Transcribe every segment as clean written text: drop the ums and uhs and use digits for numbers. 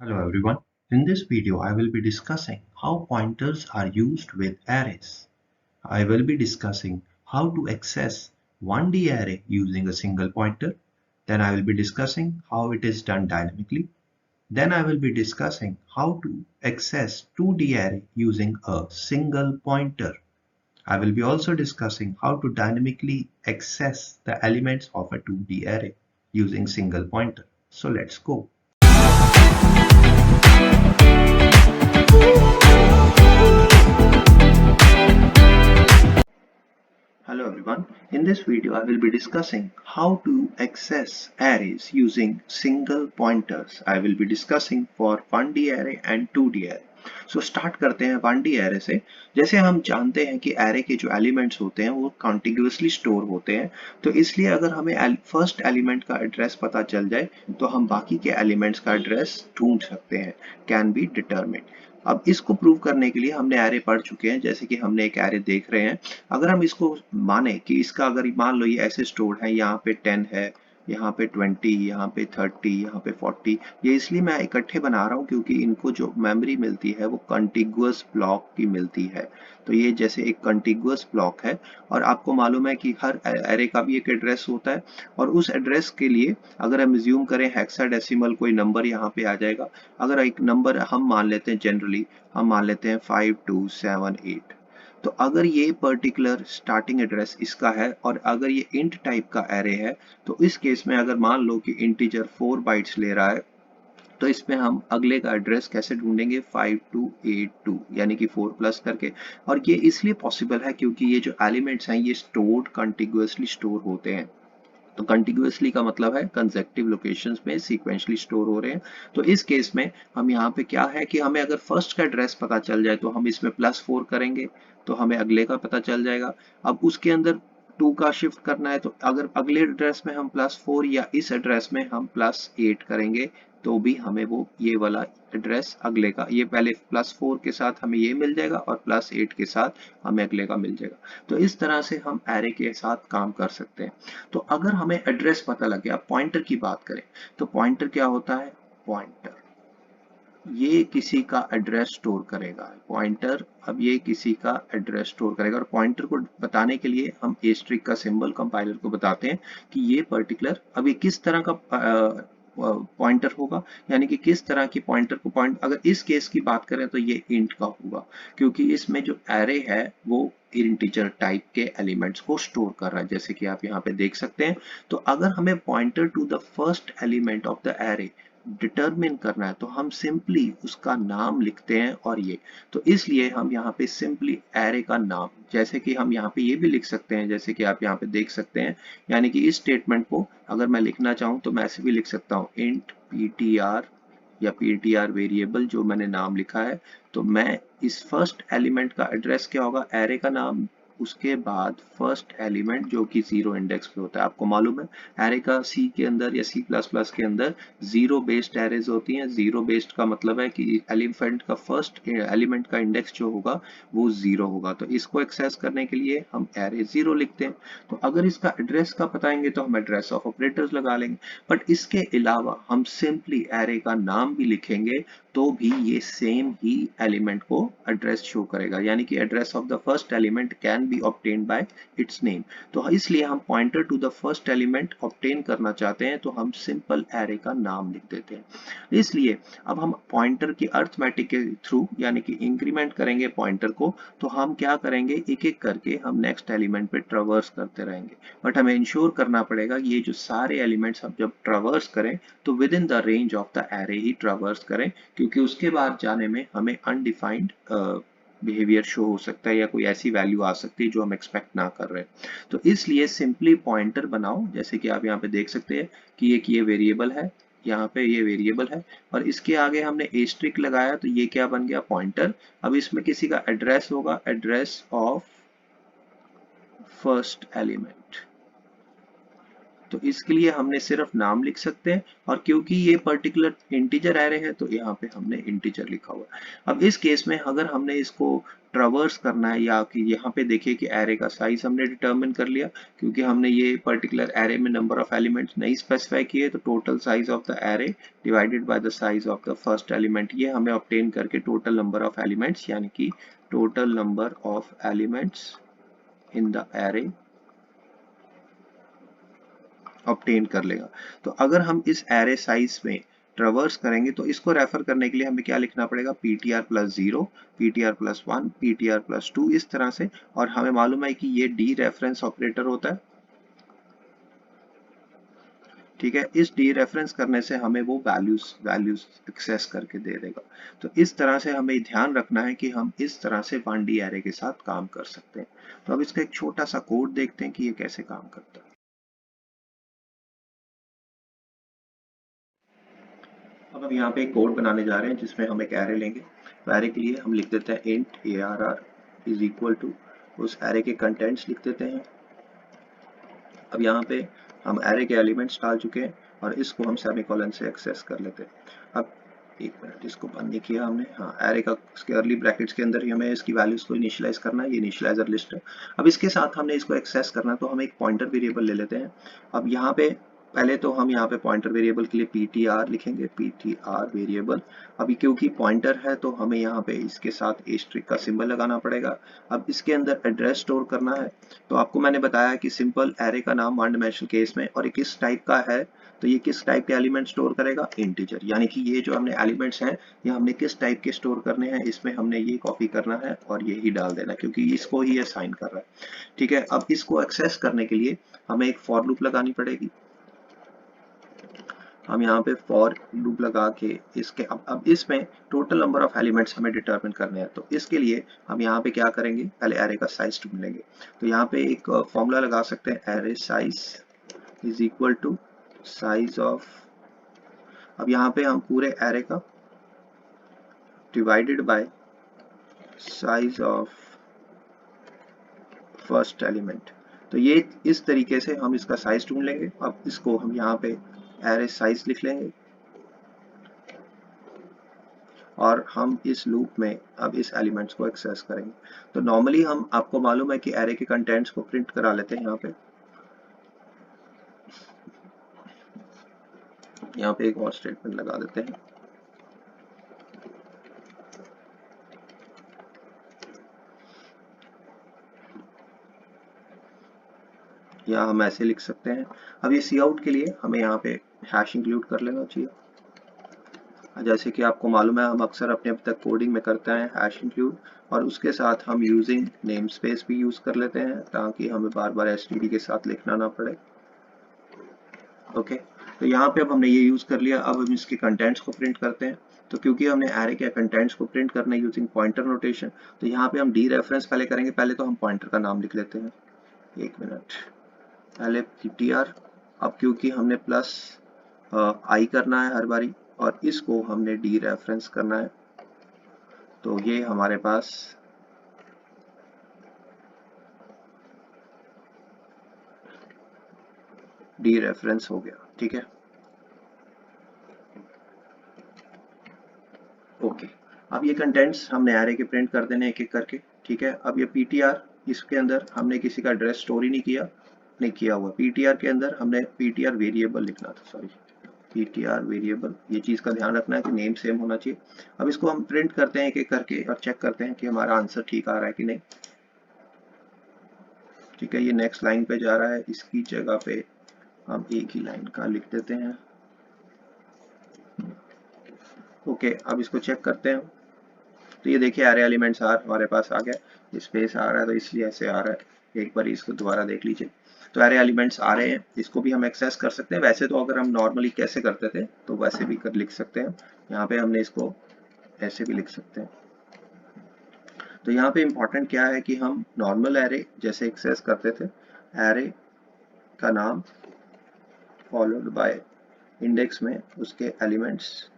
Hello everyone. In this video, I will be discussing how pointers are used with arrays. I will be discussing how to access 1D array using a single pointer. Then I will be discussing how it is done dynamically. Then I will be discussing how to access 2D array using a single pointer. I will be also discussing how to dynamically access the elements of a 2D array using single pointer. So let's go. Hello everyone. In this video I will be discussing how to access arrays using single pointers. I will be discussing for 1D array and 2D array. So start करते हैं 1D array से। जैसे हम जानते हैं कि array के जो elements होते हैं वो contiguously store होते हैं, तो इसलिए अगर हमें फर्स्ट एलिमेंट का एड्रेस पता चल जाए तो हम बाकी के एलिमेंट्स का एड्रेस ढूंढ सकते हैं, कैन बी डिटरमिन्ड। अब इसको प्रूव करने के लिए हमने एरे पढ़ चुके हैं, जैसे कि हमने एक एरे देख रहे हैं। अगर हम इसको माने कि इसका अगर मान लो ये ऐसे स्टोर्ड है, यहाँ पे 10 है, यहाँ पे 20, यहाँ पे 30, यहाँ पे 40, ये इसलिए मैं इकट्ठे बना रहा हूँ क्योंकि इनको जो मेमोरी मिलती है वो कंटिगुअस ब्लॉक की मिलती है। तो ये जैसे एक कंटिगुअस ब्लॉक है और आपको मालूम है कि हर एरे का भी एक एड्रेस होता है और उस एड्रेस के लिए अगर हम ज्यूम करें हेक्साडेसिमल कोई नंबर यहाँ पे आ जाएगा। अगर एक नंबर हम मान लेते हैं, जनरली हम मान लेते हैं 5278, तो अगर ये पर्टिकुलर स्टार्टिंग एड्रेस इसका है और अगर ये इंट टाइप का एरे है, तो इस केस में अगर मान लो कि इंटीजर 4 बाइट्स ले रहा है, तो इसमें हम अगले का एड्रेस कैसे ढूंढेंगे, 5282 यानी कि 4 प्लस करके। और ये इसलिए पॉसिबल है क्योंकि ये जो एलिमेंट्स हैं ये स्टोर्ड कंटिग्यूअसली स्टोर होते हैं। तो कंटिग्यूअसली का मतलब है कंसेक्टिव लोकेशंस में सीक्वेंशली स्टोर हो रहे हैं। तो इस केस में हम यहाँ पे क्या है कि हमें अगर फर्स्ट का एड्रेस पता चल जाए तो हम इसमें +4 करेंगे तो हमें अगले का पता चल जाएगा। अब उसके अंदर 2 का शिफ्ट करना है, तो अगर अगले एड्रेस में हम +4 या इस एड्रेस में हम +8 करेंगे तो भी हमें वो ये वाला एड्रेस अगले का, ये पहले +4 के साथ हमें ये मिल जाएगा और +8 के साथ हमें अगले का मिल जाएगा। तो इस तरह से हम एरे के साथ काम कर सकते हैं। तो अगर हमें एड्रेस पता लग गया, पॉइंटर की बात करें तो पॉइंटर क्या होता है, पॉइंटर ये किसी का एड्रेस स्टोर करेगा। पॉइंटर अब ये किसी का एड्रेस स्टोर करेगा और पॉइंटर को बताने के लिए हम एस्ट्रिक का सिंबल कंपाइलर को बताते हैं कि ये पर्टिकुलर अभी किस तरह का पॉइंटर होगा, यानी कि किस तरह की पॉइंटर को पॉइंट। अगर इस केस की बात करें तो ये इंट का होगा क्योंकि इसमें जो एरे है वो इंटीजर टाइप के एलिमेंट्स को स्टोर कर रहा है, जैसे कि आप यहाँ पे देख सकते हैं। तो अगर हमें pointer to the first element of the array determine करना है तो हम सिंपली उसका नाम लिखते हैं और ये, तो इसलिए हम यहाँ पे सिंपली एरे का नाम, जैसे कि हम यहाँ पे ये भी लिख सकते हैं जैसे कि आप यहाँ पे देख सकते हैं, यानी कि इस स्टेटमेंट को अगर मैं लिखना चाहूँ तो मैं ऐसे भी लिख सकता हूँ इंट ptr या ptr वेरिएबल जो मैंने नाम लिखा है। तो मैं इस फर्स्ट एलिमेंट का एड्रेस क्या होगा, एरे का नाम, उसके बाद फर्स्ट एलिमेंट जो कि 0 इंडेक्स पे होता है। आपको मालूम है एरे का सी के अंदर या C++ के अंदर 0 बेस्ड एरेज होती हैं। 0 बेस्ड का मतलब है कि एलिमेंट का फर्स्ट एलिमेंट का इंडेक्स जो होगा वो 0 होगा। तो इसको एक्सेस करने के लिए हम एरे 0 लिखते हैं। तो अगर इसका एड्रेस का बताएंगे तो हम एड्रेस ऑफ ऑपरेटर्स लगा लेंगे, बट इसके अलावा हम सिंपली एरे का नाम भी लिखेंगे तो भी ये सेम ही एलिमेंट को एड्रेस शो करेगा, यानी कि address of the first element can be obtained by its name. तो इसलिए हम pointer to the first element obtain करना चाहते हैं तो हम सिंपल एरे का नाम लिख देते हैं। इसलिए अब हम पॉइंटर की अर्थमेटिक के थ्रू यानी कि इंक्रीमेंट करेंगे पॉइंटर को, तो हम क्या करेंगे, एक एक करके हम नेक्स्ट एलिमेंट पे ट्रावर्स करते रहेंगे। बट हमें इंश्योर करना पड़ेगा ये जो सारे एलिमेंट्स हम जब ट्रावर्स करें तो with in the range of the array he traverse करें, क्योंकि उसके बाद जाने में हमें अनडिफाइंड बिहेवियर शो हो सकता है या कोई ऐसी वैल्यू आ सकती है जो हम एक्सपेक्ट ना कर रहे हैं। तो इसलिए सिंपली पॉइंटर बनाओ, जैसे कि आप यहाँ पे देख सकते हैं कि एक ये वेरिएबल है, यहाँ पे ये वेरिएबल है और इसके आगे हमने एस्ट्रिक लगाया तो ये क्या बन गया, पॉइंटर। अब इसमें किसी का एड्रेस होगा, एड्रेस ऑफ फर्स्ट एलिमेंट। तो इसके लिए हमने सिर्फ नाम लिख सकते हैं, और क्योंकि ये पर्टिकुलर इंटीजर एरे है तो यहाँ पे हमने इंटीजर लिखा हुआ है। अब इस केस में अगर हमने इसको ट्रावर्स करना है, या कि यहाँ पे देखिए कि एरे का साइज हमने डिटरमिन कर लिया, क्योंकि हमने ये पर्टिकुलर एरे में नंबर ऑफ एलिमेंट्स नहीं स्पेसिफाई किए, तो total size of the array divided by the size of the first element, ये हमें ऑब्टेन करके टोटल नंबर ऑफ एलिमेंट्स, यानी कि total number of elements in the array obtain कर लेगा। तो अगर हम इस एरे साइज में ट्रावर्स करेंगे तो इसको रेफर करने के लिए हमें क्या लिखना पड़ेगा, ptr plus 0, ptr plus 1, ptr plus 2, इस तरह से। और हमें मालूम है कि ये डी रेफरेंस ऑपरेटर होता है, ठीक है। इस डी रेफरेंस करने से हमें वो वैल्यूज एक्सेस करके दे देगा। तो इस तरह से हमें ध्यान रखना है कि हम इस तरह से 1D एरे के साथ काम कर सकते हैं। तो अब इसका एक छोटा सा कोड देखते हैं कि ये कैसे काम करता है। अब हम यहाँ पे एक कोड बनाने जा रहे हैं जिसमें हम एक एरे लेंगे। तो एरे के लिए हम लिख देते हैं int arr is equal to, उस एरे के कंटेंट्स लिख देते हैं। अब यहाँ पे हम एरे के एलिमेंट्स डाल चुके हैं और इसको हम सेमीकोलन से एक्सेस कर लेते हैं। अब एक मिनट, इसको बंद नहीं किया हमने। हाँ, एरे का कर्ली ब्रैकेट्स के अंदर ही हमें इसकी वैल्यूज को इनिशियलाइज करना है, ये इनिशियलाइजर लिस्ट है। अब इसके साथ हमने इसको एक्सेस करना है, तो हम एक पॉइंटर वेरिएबल ले लेते हैं। अब यहाँ पे पहले तो हम यहाँ पे पॉइंटर वेरिएबल के लिए ptr लिखेंगे, ptr वेरिएबल। अभी क्योंकि पॉइंटर है तो हमें यहाँ पे इसके साथ एस्ट्रिक का सिंबल लगाना पड़ेगा। अब इसके अंदर एड्रेस स्टोर करना है। तो आपको मैंने बताया कि सिंपल एरे का नाम वन डायमेंशनल केस में, और ये किस टाइप का है, तो ये किस टाइप के एलिमेंट स्टोर करेगा, इंटीजर। यानी कि ये जो हमने एलिमेंट्स हैं ये हमने किस टाइप के स्टोर करने हैं, इसमें हमने ये कॉपी करना है और यही डाल देना, क्योंकि इसको ही असाइन कर रहा है, ठीक है। अब इसको एक्सेस करने के लिए हमें एक फॉर लूप लगानी पड़ेगी। हम यहाँ पे फॉर लूप लगा के इसके अब इसमें टोटल नंबर ऑफ एलिमेंट्स हमें डिटरमिन करने हैं। तो इसके लिए हम यहाँ पे क्या करेंगे, पहले एरे का साइज ढूंढ लेंगे। तो यहाँ पे एक फॉर्मूला लगा सकते हैं, array size is equal to size of, अब यहाँ पे हम पूरे एरे का divided by size of first element. तो ये इस तरीके से हम इसका साइज ढूंढ लेंगे। अब इसको हम यहाँ पे एरे साइज लिख लेंगे और हम इस लूप में अब इस एलिमेंट्स को एक्सेस करेंगे। तो नॉर्मली हम, आपको मालूम है कि एरे के कंटेंट्स को प्रिंट करा लेते हैं। यहाँ पे एक और स्टेटमेंट लगा देते हैं। या हम ऐसे लिख सकते हैं। अब ये सी आउट के लिए हमें यहाँ पे हैश इंक्लूड कर लेना चाहिए। जैसे कि आपको मालूम है हम अक्सर अपने अब तक कोडिंग में करते हैं हैश इंक्लूड, और उसके साथ हम यूजिंग नेम स्पेस भी यूज कर लेते हैं ताकि हमें बार बार एसटीडी के साथ लिखना ना पड़े। ओके, तो यहाँ पे अब हमने ये यूज कर लिया। अब हम इसके कंटेंट्स को प्रिंट करते हैं। तो क्योंकि हमने एरे के कंटेंट्स को प्रिंट करना है यूजिंग पॉइंटर नोटेशन, तो यहाँ पे हम डी रेफरेंस पहले करेंगे। पहले तो हम पॉइंटर का नाम लिख लेते हैं, एक मिनट, पहले ptr। अब क्योंकि हमने प्लस आई करना है हर बारी, और इसको हमने डी रेफरेंस करना है, तो ये हमारे पास डी रेफरेंस हो गया, ठीक है। ओके, अब ये कंटेंट्स हमने एरे के प्रिंट कर देने एक एक करके, ठीक है। अब ये ptr, इसके अंदर हमने किसी का एड्रेस स्टोर ही नहीं किया हुआ। ptr के अंदर हमने ptr वेरिएबल लिखना था, सॉरी, ptr वेरिएबल, ये चीज का ध्यान रखना है कि नेम सेम होना चाहिए। अब इसको हम प्रिंट करते हैं एक एक करके और चेक करते हैं कि हमारा आंसर ठीक आ रहा है कि नहीं, ठीक है। ये नेक्स्ट लाइन पे जा रहा है, इसकी जगह पे हम एक ही लाइन का लिख देते हैं। ओके, अब इसको चेक करते हैं। तो ये देखिए एरे एलिमेंट्स आर हमारे पास आ गया, स्पेस आ रहा है तो इसलिए ऐसे आ रहा है। एक बार इसको दोबारा देख लीजिए। तो एरे एलिमेंट्स आ रहे हैं, इसको भी हम एक्सेस कर सकते हैं। वैसे तो अगर हम नॉर्मली कैसे करते थे तो वैसे भी कर लिख सकते हैं। यहाँ पे हमने इसको ऐसे भी लिख सकते हैं। तो यहाँ पे इम्पोर्टेंट क्या है कि हम नॉर्मल एरे जैसे एक्सेस करते थे, एरे का नाम फॉलोड बाय इंडेक्स में उसके एलिमेंट्स,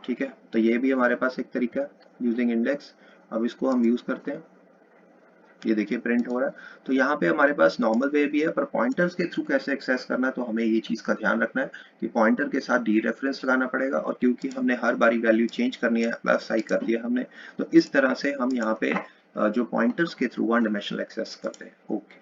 ठीक है। तो ये भी हमारे पास एक तरीका यूजिंग इंडेक्स। अब इसको हम यूज करते हैं। ये देखिए प्रिंट हो रहा है। तो यहाँ पे हमारे पास नॉर्मल वे भी है, पर पॉइंटर्स के थ्रू कैसे एक्सेस करना है तो हमें ये चीज़ का ध्यान रखना है कि पॉइंटर के साथ डी रेफरेंस लगाना पड़ेगा, और क्योंकि हमने हर बारी वैल्यू चेंज करनी है, प्लस आई कर दिया हमने, तो इस तरह से हम यहाँ पे जो पॉइंटर्स के थ्रू वन डायमेंशनल एक्सेस करते हैं। ओके,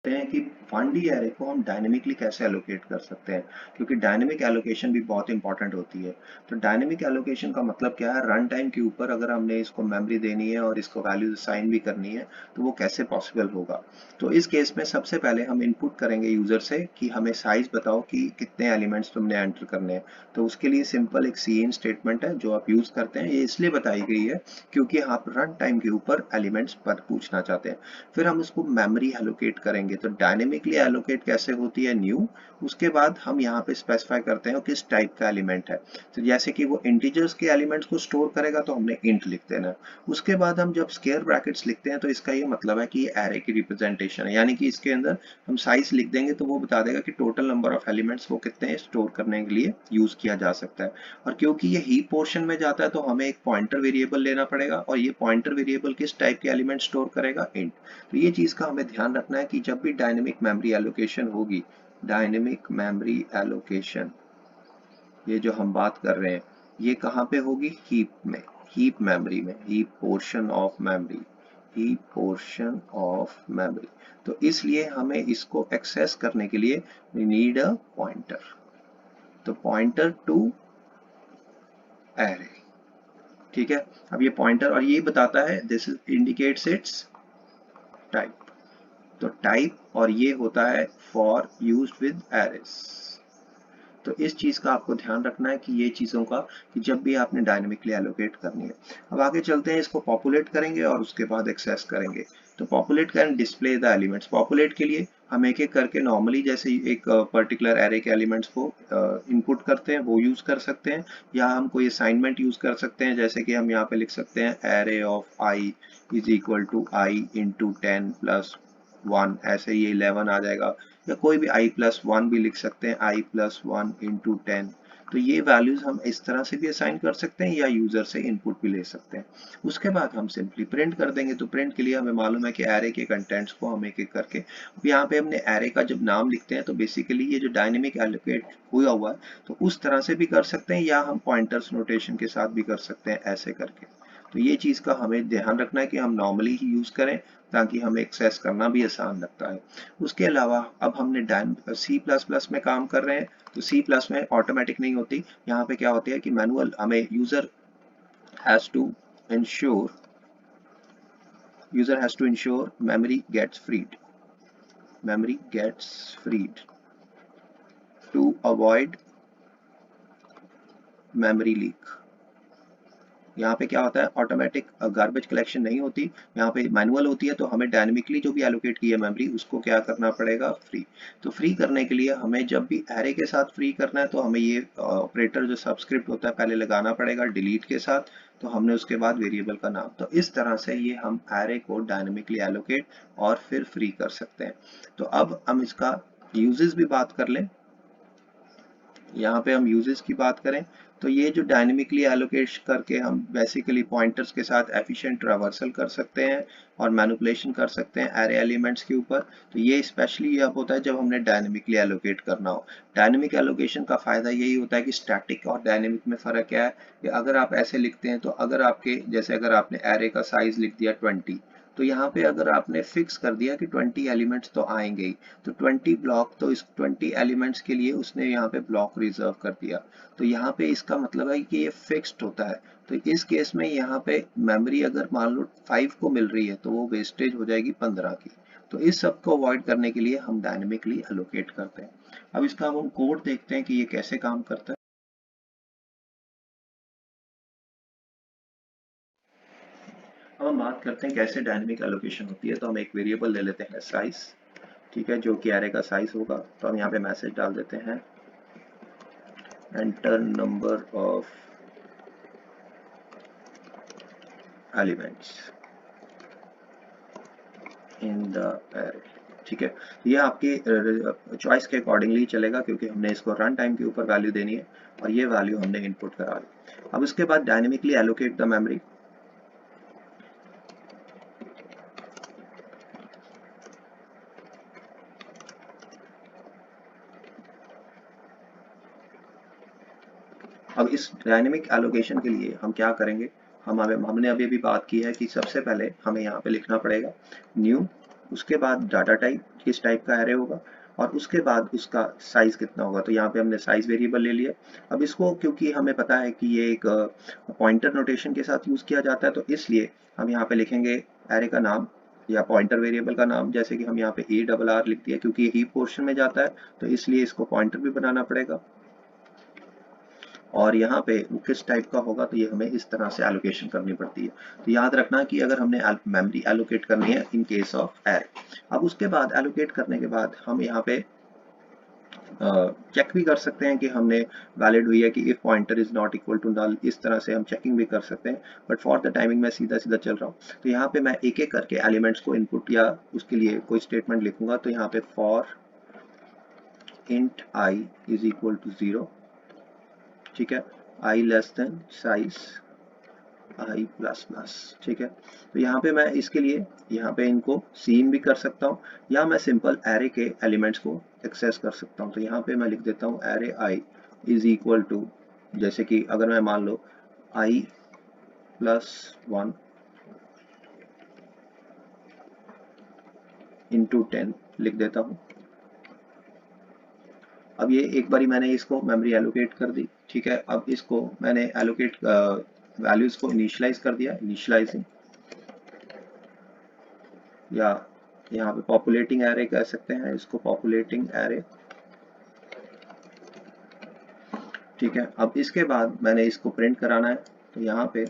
हैं कि 1D एरे को हम डायनेमिकली कैसे एलोकेट कर सकते हैं, क्योंकि डायनेमिक एलोकेशन भी बहुत इंपॉर्टेंट होती है। तो डायनेमिक एलोकेशन का मतलब क्या है, रन टाइम के ऊपर अगर हमने इसको मेमोरी देनी है और इसको वैल्यूज असाइन भी करनी है तो वो कैसे पॉसिबल होगा। तो इस केस में सबसे पहले हम इनपुट करेंगे यूजर से कि हमें साइज बताओ कि कितने एलिमेंट्स तुमने एंटर करने हैं। तो उसके लिए सिंपल एक सी इन स्टेटमेंट है जो आप यूज करते हैं, ये इसलिए बताई गई है क्योंकि आप रन टाइम के ऊपर एलिमेंट्स पर पूछना चाहते हैं। फिर हम उसको मेमोरी एलोकेट करेंगे, तो डायनेमिकली एलोकेट कैसे होती है, न्यू। उसके बाद हम यहाँ पे स्पेसिफाई करते हैं किस टाइप का एलिमेंट है। तो जैसे कि वो इंटीजर्स के एलिमेंट्स को स्टोर करेगा तो हमने इंट लिख देना। उसके बाद हम जब स्क्वायर ब्रैकेट्स लिखते हैं तो इसका ये मतलब है कि ये एरे की रिप्रेजेंटेशन है, यानी कि इसके अंदर हम साइज लिख देंगे तो वो बता देगा कि टोटल नंबर ऑफ एलिमेंट्स वो कितने स्टोर करने के लिए यूज किया जा सकता है। और क्योंकि ये हीप पोर्शन में जाता है तो हमें एक पॉइंटर वेरिएबल लेना पड़ेगा, और ये पॉइंटर वेरिएबल किस टाइप के एलिमेंट स्टोर करेगा, इंट। तो ये चीज का हमें ध्यान रखना है कि जब भी डायनेमिक मेमोरी एलोकेशन होगी, डायनेमिक मेमोरी एलोकेशन ये जो हम बात कर रहे हैं ये कहाँ पे होगी, हीप में, हीप मेमोरी में, heap portion of memory, heap portion of memory. तो इसलिए हमें इसको एक्सेस करने के लिए वी नीड अ पॉइंटर। तो पॉइंटर टू एरे, ठीक है। अब ये पॉइंटर और ये बताता है दिस इंडिकेट्स इट्स टाइप। तो टाइप और ये होता है फॉर यूज्ड विद एरेस। तो इस चीज का आपको ध्यान रखना है कि ये चीजों का कि जब भी आपने डायनेमिकली एलोकेट करनी है। अब आगे चलते हैं, इसको पॉपुलेट करेंगे और उसके बाद एक्सेस करेंगे। तो populate can display the elements. Populate के लिए हम एक एक करके नॉर्मली जैसे एक पर्टिकुलर एरे के एलिमेंट्स को इनपुट करते हैं वो यूज कर सकते हैं, या हम कोई असाइनमेंट यूज कर सकते हैं, जैसे कि हम यहाँ पे लिख सकते हैं array of i is equal to i into 10 + 1, ऐसे ये 11 आ जाएगा। या कोई भी i+1 भी लिख सकते हैं, i+1 इंटू 10। तो ये वैल्यूज हम इस तरह से भी असाइन कर सकते हैं या यूजर से इनपुट भी ले सकते हैं। उसके बाद हम सिंपली प्रिंट कर देंगे। तो प्रिंट के लिए हमें मालूम है कि एरे के कंटेंट्स को हम एक एक करके, यहाँ पे हमने एरे का जब नाम लिखते हैं तो बेसिकली ये जो डायनेमिक एलोकेट हुआ हुआ है तो उस तरह से भी कर सकते हैं, या हम पॉइंटर्स नोटेशन के साथ भी कर सकते हैं ऐसे करके। तो ये चीज का हमें ध्यान रखना है कि हम नॉर्मली ही यूज करें ताकि हमें एक्सेस करना भी आसान लगता है। उसके अलावा अब हमने सी प्लस प्लस में काम कर रहे हैं, तो सी प्लस में ऑटोमेटिक नहीं होती। यहाँ पे क्या होती है कि मैनुअल, हमें has to ensure user has to ensure memory gets freed to avoid memory leak। यहाँ पे क्या होता है, ऑटोमेटिक गार्बेज कलेक्शन नहीं होती, यहाँ पे मैनुअल होती है। तो हमें डायनेमिकली जो भी एलोकेट की है मेमोरी उसको क्या करना पड़ेगा, फ्री। तो फ्री करने के लिए हमें जब भी एरे के साथ फ्री करना है तो हमें ये ऑपरेटर जो सबस्क्रिप्ट होता है पहले लगाना पड़ेगा डिलीट के साथ। तो हमने उसके बाद वेरिएबल का नाम, तो इस तरह से ये हम एरे को डायनेमिकली एलोकेट और फिर फ्री कर सकते हैं। तो अब हम इसका यूजेस भी बात कर लें। यहाँ पे हम यूजेस की बात करें तो ये जो डायनेमिकली एलोकेट करके हम बेसिकली पॉइंटर्स के साथ एफिशिएंट ट्रैवर्सल कर सकते हैं और मैनिपुलेशन कर सकते हैं एरे एलिमेंट्स के ऊपर। तो ये स्पेशली अब होता है जब हमने डायनेमिकली एलोकेट करना हो। डायनेमिक एलोकेशन का फायदा यही होता है कि स्टैटिक और डायनेमिक में फर्क क्या है कि अगर आप ऐसे लिखते हैं तो अगर आपके जैसे अगर आपने एरे का साइज लिख दिया 20, तो यहाँ पे अगर आपने फिक्स कर दिया कि 20 एलिमेंट्स तो आएंगे ही, तो 20 ब्लॉक, तो इस 20 एलिमेंट्स के लिए उसने यहाँ पे ब्लॉक रिजर्व कर दिया। तो यहाँ पे इसका मतलब है कि ये फिक्स्ड होता है। तो इस केस में यहाँ पे मेमोरी अगर मान लो 5 को मिल रही है तो वो वेस्टेज हो जाएगी 15 की। तो इस सब को अवॉइड करने के लिए हम डायनेमिकली एलोकेट करते हैं। अब इसका हम कोड देखते हैं कि ये कैसे काम करता है। अब हम बात करते हैं कैसे डायनेमिक एलोकेशन होती है। तो हम एक वेरिएबल ले लेते हैं साइज, ठीक है, जो कि एरे का साइज होगा। तो हम यहाँ पे मैसेज डाल देते हैं enter number of elements in the array. ठीक है, ये आपके चॉइस के अकॉर्डिंगली चलेगा, क्योंकि हमने इसको रन टाइम के ऊपर वैल्यू देनी है और ये वैल्यू हमने इनपुट करा दी। अब उसके बाद डायनेमिकली एलोकेट द मेमोरी। अब इस डायनेमिक एलोकेशन के लिए हम क्या करेंगे, हमने अभी भी बात की है कि सबसे पहले हमें यहाँ पे लिखना पड़ेगा न्यू, उसके बाद डाटा टाइप, किस टाइप का एरे होगा, और उसके बाद उसका साइज कितना होगा। तो यहाँ पे हमने साइज वेरिएबल ले लिया। अब इसको क्योंकि हमें पता है कि ये एक पॉइंटर नोटेशन के साथ यूज किया जाता है, तो इसलिए हम यहाँ पे लिखेंगे एरे का नाम या पॉइंटर वेरिएबल का नाम, जैसे कि हम यहाँ पे ARR लिख दिया, क्योंकि ये हीप पोर्शन में जाता है तो इसलिए इसको पॉइंटर भी बनाना पड़ेगा। और यहाँ पे वो किस टाइप का होगा, तो ये हमें इस तरह से एलोकेशन करनी पड़ती है। तो याद रखना कि अगर हमने मेमोरी एलोकेट करनी है इन केस ऑफ एरे। अब उसके बाद एलोकेट करने के बाद हम यहाँ पे चेक भी कर सकते हैं कि हमने वैलिड हुई है कि if pointer is not equal to null, इस तरह से हम चेकिंग भी कर सकते हैं। बट फॉर द टाइमिंग मैं सीधा सीधा चल रहा हूँ। तो यहाँ पे मैं एक एक करके एलिमेंट्स को इनपुट या उसके लिए कोई स्टेटमेंट लिखूंगा। तो यहाँ पे for int i is equal to 0, ठीक है, i less than size i plus plus, ठीक है। तो यहाँ पे मैं इसके लिए यहाँ पे इनको सीन भी कर सकता हूँ, या मैं सिंपल एरे के एलिमेंट्स को एक्सेस कर सकता हूँ। तो यहाँ पे मैं लिख देता हूँ array i is equal to, जैसे कि अगर मैं मान लो आई प्लस 1 इंटू 10 लिख देता हूँ। अब ये एक बारी मैंने इसको मेमोरी एलोकेट कर दी, ठीक है। अब इसको मैंने एलोकेट वैल्यूज को इनिशियलाइज कर दिया, इनिशियलाइजिंग, या यहाँ पे पॉपुलेटिंग एरे कह सकते हैं इसको, पॉपुलेटिंग एरे, ठीक है। अब इसके बाद मैंने इसको प्रिंट कराना है। तो यहाँ पे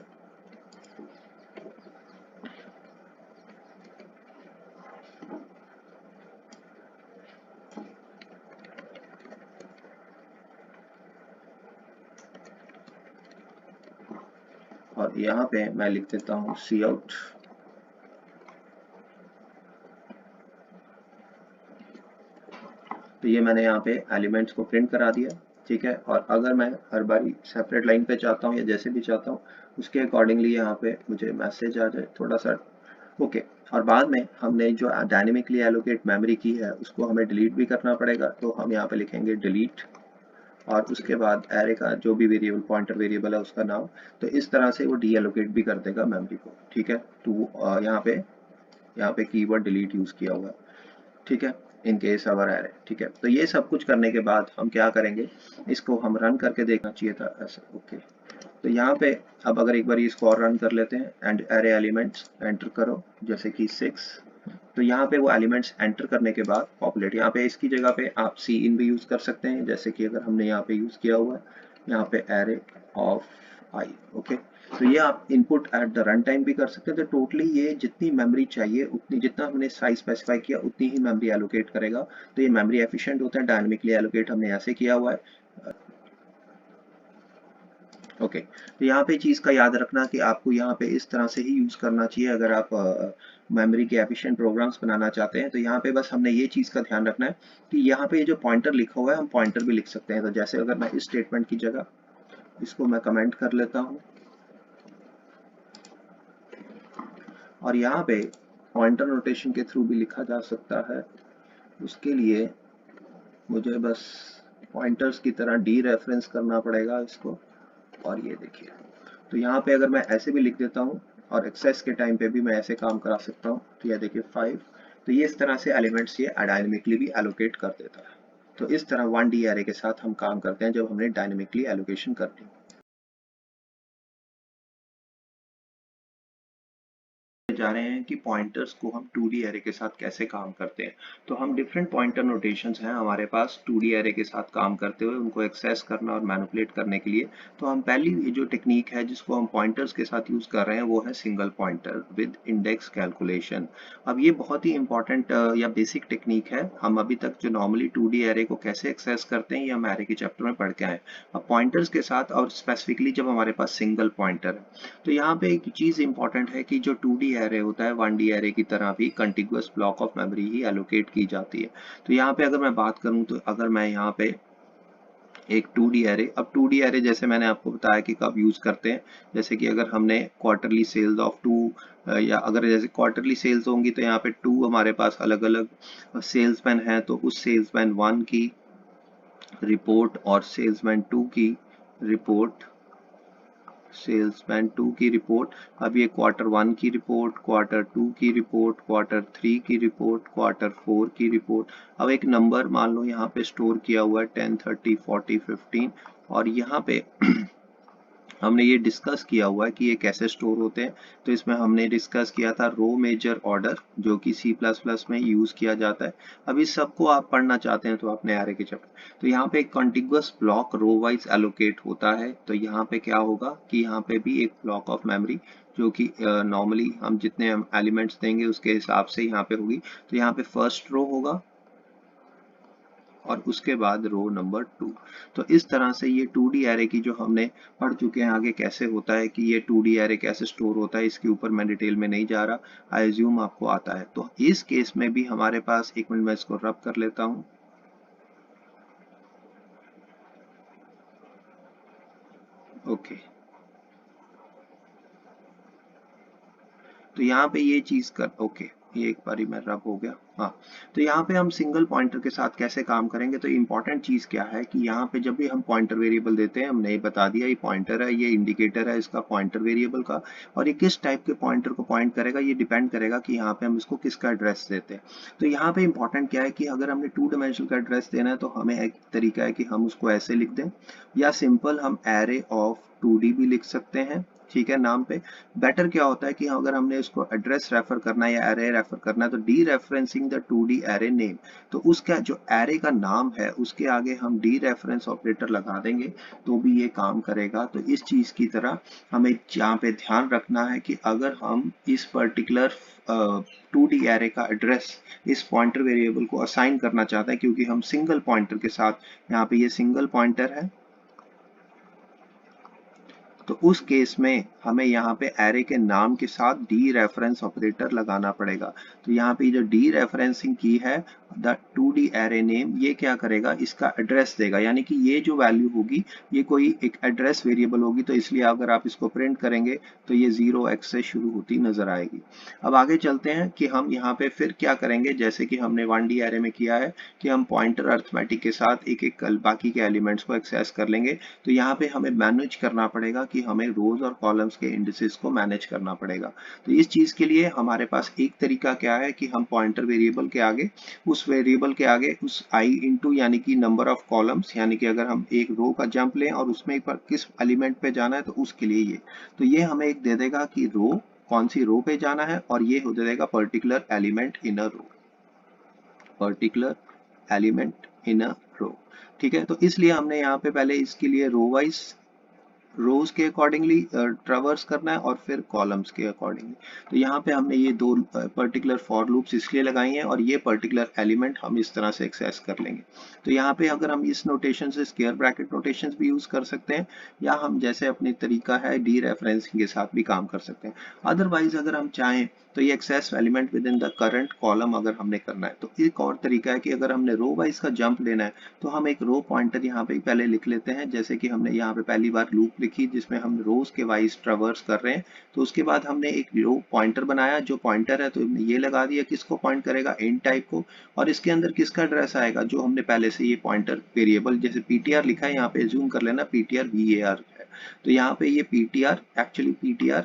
और यहाँ पे मैं लिख देता हूँ सी आउट। तो ये मैंने यहाँ पे एलिमेंट्स को प्रिंट करा दिया, ठीक है। और अगर मैं हर बारी सेपरेट लाइन पे चाहता हूँ या जैसे भी चाहता हूँ, उसके अकॉर्डिंगली यहाँ पे मुझे मैसेज आ जाए थोड़ा सा, ओके। और बाद में हमने जो डायनेमिकली एलोकेट मेमोरी की है उसको हमें डिलीट भी करना पड़ेगा। तो हम यहाँ पे लिखेंगे डिलीट, और उसके बाद एरे का जो भी वेरिएबल पॉइंटर वेरिएबल है उसका नाम। तो इस तरह से वो डी एलोकेट भी कर देगा मेमोरी को, ठीक है। तो यहाँ पे कीवर्ड डिलीट यूज किया हुआ है, ठीक है, इन केस अवर एरे, ठीक है। तो ये सब कुछ करने के बाद हम क्या करेंगे, इसको हम रन करके देखना चाहिए था ऐसे, ओके। तो यहाँ पे अब अगर एक बार इसको और रन कर लेते हैं, एंड एरे एलिमेंट्स एंटर करो जैसे कि 6। तो यहाँ पे वो एलिमेंट्स एंटर करने के बाद पॉपुलेट, यहाँ पे इसकी जगह पे आप सी इन भी यूज कर सकते हैं, जैसे कि अगर हमने यहाँ पे यूज किया हुआ है यहाँ पे एरे ऑफ आई, ओके। तो ये आप input at the run time भी कर सकते हैं। तो टोटली ये जितनी मेमोरी चाहिए उतनी, जितना हमने साइज स्पेसिफाई किया उतनी ही मेमोरी एलोकेट करेगा। तो ये मेमोरी एफिशिएंट होता है, डायनेमिकली एलोकेट हमने ऐसे किया हुआ है, ओके। तो यहाँ पे चीज़ का याद रखना कि आपको यहाँ पे इस तरह से ही यूज करना चाहिए अगर आप मेमोरी के एफिशिएंट प्रोग्राम्स बनाना चाहते हैं। तो यहाँ पे बस हमने ये चीज़ का ध्यान रखना है कि यहाँ पे ये जो पॉइंटर लिखा हुआ है हम पॉइंटर भी लिख सकते हैं। तो जैसे अगर मैं इस स्टेटमेंट की जगह इसको मैं कमेंट कर लेता हूँ, और यहाँ पे पॉइंटर नोटेशन के थ्रू भी लिखा जा सकता है। उसके लिए मुझे बस पॉइंटर्स की तरह डी रेफरेंस करना पड़ेगा इसको, और ये देखिए। तो यहाँ पे अगर मैं ऐसे भी लिख देता हूँ और एक्सेस के टाइम पे भी मैं ऐसे काम करा सकता हूँ। तो ये देखिए 5। तो ये इस तरह से एलिमेंट्स ये डायनेमिकली भी एलोकेट कर देता है। तो इस तरह 1D एरे के साथ हम काम करते हैं जब हमने डायनेमिकली एलोकेशन करनी। जा रहे हैं कि पॉइंटर्स को हम 2D एरे के साथ कैसे काम करते हैं। तो हम डिफरेंट पॉइंटर नोटेशंस हैं हमारे पास 2D एरे के साथ काम करते हुए, उनको एक्सेस करना और मैनिपुलेट करने के लिए। तो हम पहली जो टेक्निक है जिसको हम पॉइंटर्स के साथ यूज कर रहे हैं वो है single pointer with index calculation. अब ये बहुत ही इंपॉर्टेंट या बेसिक टेक्निक है। हम अभी तक जो नॉर्मली 2D एरे को कैसे एक्सेस करते हैं ये हम एरे के चैप्टर में पढ़ के आए। अब पॉइंटर्स के साथ और स्पेसिफिकली जब हमारे पास सिंगल पॉइंटर है, तो यहाँ पे एक चीज इंपॉर्टेंट है कि जो 2D एरे होता है 1D एरे की तरह भी contiguous block of memory he allocate की जाती है। तो यहाँ पे अगर मैं बात करूँ तो अगर मैं यहाँ पे एक 2D एरे, अब 2D एरे जैसे मैंने आपको बताया कि कब यूज करते हैं, जैसे कि अगर हमने क्वार्टरली सेल्स ऑफ टू, या अगर जैसे क्वार्टरली सेल्स होंगी तो यहाँ पे टू हमारे पास अलग अलग सेल्समैन है, तो उस सेल्समैन 1 की रिपोर्ट और सेल्समैन 2 की रिपोर्ट, सेल्समैन 2 की रिपोर्ट, अब ये क्वार्टर 1 की रिपोर्ट, क्वार्टर 2 की रिपोर्ट, क्वार्टर 3 की रिपोर्ट, क्वार्टर 4 की रिपोर्ट। अब एक नंबर मान लो यहाँ पे स्टोर किया हुआ है 10, 30, 40, 15, और यहाँ पे हमने ये डिस्कस किया हुआ है कि ये कैसे स्टोर होते हैं। तो इसमें हमने डिस्कस किया था रो मेजर ऑर्डर, जो कि C++ में यूज किया जाता है। अब इस सबको आप पढ़ना चाहते हैं तो अपने एरे के चैप्टर, तो यहाँ पे एक contiguous block row wise allocate होता है। तो यहाँ पे क्या होगा कि यहाँ पे भी एक ब्लॉक ऑफ मेमोरी, जो कि नॉर्मली हम जितने एलिमेंट्स देंगे उसके हिसाब से यहाँ पे होगी। तो यहाँ पे फर्स्ट रो होगा और उसके बाद रो नंबर 2। तो इस तरह से ये 2D एरे की जो हमने पढ़ चुके हैं, आगे कैसे होता है कि ये 2D एरे कैसे स्टोर होता है, इसके ऊपर मैं डिटेल में नहीं जा रहा, आई एज्यूम आपको आता है। तो इस केस में भी हमारे पास, एक मिनट मैं इसको रब कर लेता हूं। ओके, तो यहाँ पे ये चीज कर, ओके, ये एक बारी में रब हो गया। हाँ, तो यहाँ पे हम सिंगल पॉइंटर के साथ कैसे काम करेंगे, तो इंपॉर्टेंट चीज क्या है कि यहाँ पे जब भी हम पॉइंटर वेरिएबल देते हैं, हमने ये बता दिया ये पॉइंटर है, ये इंडिकेटर है इसका पॉइंटर वेरिएबल का, और ये किस टाइप के पॉइंटर को पॉइंट करेगा ये डिपेंड करेगा कि यहाँ पे हम इसको किसका एड्रेस देते हैं। तो यहाँ पे इंपॉर्टेंट क्या है कि अगर हमने 2 डायमेंशनल का एड्रेस देना है तो हमें एक तरीका है कि हम उसको ऐसे लिख दें, या सिंपल हम एरे ऑफ 2D भी लिख सकते हैं, ठीक है, नाम पे। बेटर क्या होता है कि अगर हमने इसको एड्रेस रेफर करना है या एरे रेफर करना है, तो D referencing the 2D array name, तो उसका जो एरे का नाम है उसके आगे हम डी रेफरेंस ऑपरेटर लगा देंगे तो भी ये काम करेगा। तो इस चीज की तरह हमें यहाँ पे ध्यान रखना है कि अगर हम इस पर्टिकुलर 2D एरे का एड्रेस इस पॉइंटर वेरिएबल को असाइन करना चाहते हैं, क्योंकि हम सिंगल पॉइंटर के साथ, यहाँ पे ये सिंगल पॉइंटर है, तो उस केस में हमें यहाँ पे एरे के नाम के साथ डी रेफरेंस ऑपरेटर लगाना पड़ेगा। तो यहाँ पे जो डी रेफरेंसिंग की है, द 2D एरे नेम, ये क्या करेगा, इसका एड्रेस देगा, यानी कि ये जो वैल्यू होगी ये कोई एक एड्रेस वेरिएबल होगी, तो इसलिए अगर आप इसको प्रिंट करेंगे तो ये 0x से शुरू होती नजर आएगी। अब आगे चलते हैं कि हम यहाँ पे फिर क्या करेंगे, जैसे कि हमने 1D एरे में किया है कि हम पॉइंटर अर्थमेटिक के साथ एक एक बाकी के एलिमेंट्स को एक्सेस कर लेंगे। तो यहाँ पे हमें मैनेज करना पड़ेगा कि हमें रोज और कॉलम्स के इंडिसेस को मैनेज करना पड़ेगा। तो इस चीज के लिए हमारे पास एक तरीका क्या है कि हम पॉइंटर वेरिएबल के आगे, उस वेरिएबल के आगे उस आई इंटू यानी कि नंबर ऑफ कॉलम्स, यानी कि अगर हम एक रो का जंप लें और उसमें पर किस एलिमेंट पे जाना है तो उसके लिए ये, तो ये हमें एक दे देगा कि रो कौन सी रो पे जाना है, और ये हो जाएगा particular element in a row, particular element in a row. ठीक है, तो इसलिए हमने यहाँ पे पहले इसके लिए रो वाइज, रोज के अकॉर्डिंगली ट्रावर्स करना है और फिर कॉलम्स के अकॉर्डिंगली। तो यहाँ पे हमने ये दो पर्टिकुलर फॉर लूप्स इसलिए लगाई हैं, और ये पर्टिकुलर एलिमेंट हम इस तरह से एक्सेस कर लेंगे। तो यहाँ पे अगर हम इस नोटेशन से स्क्वायर ब्रैकेट नोटेशन भी यूज कर सकते हैं, या हम जैसे अपनी तरीका है डी रेफरेंसिंग के साथ भी काम कर सकते हैं। अदरवाइज अगर हम चाहें तो ये access element within the current column अगर हमने करना है, तो एक और तरीका है कि अगर हमने रो वाइज का जंप लेना है तो हम एक रो पॉइंटर यहाँ पे पहले लिख लेते हैं, जैसे कि हमने यहाँ पे पहली बार लूप लिखी जिसमें हम रोज के वाइज ट्रावर्स कर रहे हैं। तो उसके बाद हमने एक रो पॉइंटर बनाया, जो पॉइंटर है तो हमने ये लगा दिया, किसको पॉइंट करेगा, int टाइप को, और इसके अंदर किसका एड्रेस आएगा, जो हमने पहले से ये पॉइंटर वेरिएबल जैसे ptr लिखा है, यहाँ पे जूम कर लेना, ptr var है। तो यहाँ पे ये ptr एक्चुअली ptr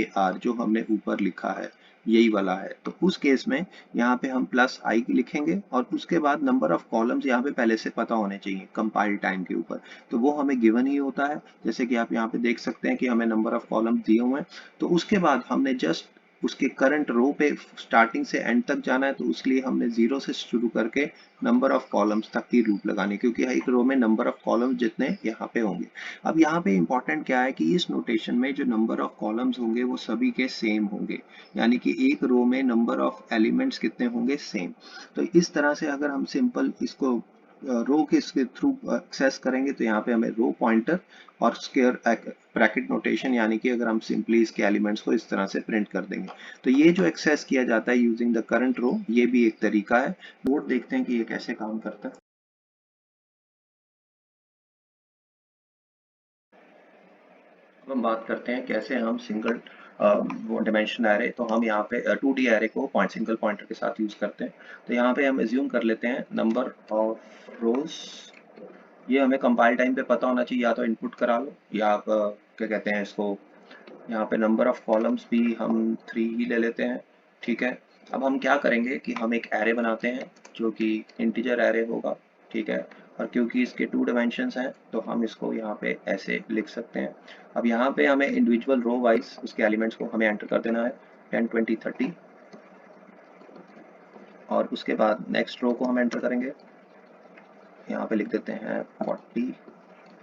var जो हमने ऊपर लिखा है यही वाला है। तो उस केस में यहाँ पे हम प्लस आई लिखेंगे, और उसके बाद नंबर ऑफ कॉलम्स यहाँ पे पहले से पता होने चाहिए कंपाइल टाइम के ऊपर, तो वो हमें गिवन ही होता है, जैसे कि आप यहाँ पे देख सकते हैं कि हमें नंबर ऑफ कॉलम्स दिए हुए हैं। तो उसके बाद हमने जस्ट उसके करंट रो पे स्टार्टिंग से एंड तक जाना है, तो उसके लिए हमने 0 से शुरू करके नंबर ऑफ कॉलम्स तक की लूप लगानी, क्योंकि एक रो में नंबर ऑफ कॉलम्स जितने यहाँ पे होंगे। अब यहाँ पे इंपॉर्टेंट क्या है कि इस नोटेशन में जो नंबर ऑफ कॉलम्स होंगे वो सभी के सेम होंगे, यानी कि एक रो में नंबर ऑफ एलिमेंट्स कितने होंगे, सेम। तो इस तरह से अगर हम सिंपल इसको रो के इसके थ्रू एक्सेस करेंगे तो यहाँ पे हमें रो पॉइंटर और स्क्वायर ब्रैकेट नोटेशन, यानी कि अगर हम सिंपली इसके एलिमेंट्स को इस तरह से प्रिंट कर देंगे तो ये जो एक्सेस किया जाता है यूजिंग द करंट रो, ये भी एक तरीका है। बोर्ड देखते हैं कि ये कैसे काम करता है। अब हम बात करते हैं कैसे हम सिंगल डिमेंशन एरे, तो हम यहाँ पे 2D एरे को सिंगल पॉइंटर के साथ यूज करते हैं। तो यहाँ पे हम एज्यूम कर लेते हैं नंबर ऑफ रोज, ये हमें कंपाइल टाइम पे पता होना चाहिए, या तो इनपुट करा लो या आप क्या कहते हैं इसको, यहाँ पे नंबर ऑफ कॉलम्स भी हम 3 ही ले लेते हैं। ठीक है, अब हम क्या करेंगे कि हम एक एरे बनाते हैं जो कि इंटीजर एरे होगा। ठीक है, और क्योंकि इसके 2 डायमेंशंस हैं तो हम इसको यहाँ पे ऐसे लिख सकते हैं। अब यहाँ पे हमें इंडिविजुअल रो वाइज उसके एलिमेंट्स को हमें एंटर कर देना है 10 20 30, और उसके बाद नेक्स्ट रो को हम एंटर करेंगे, यहाँ पे लिख देते हैं 40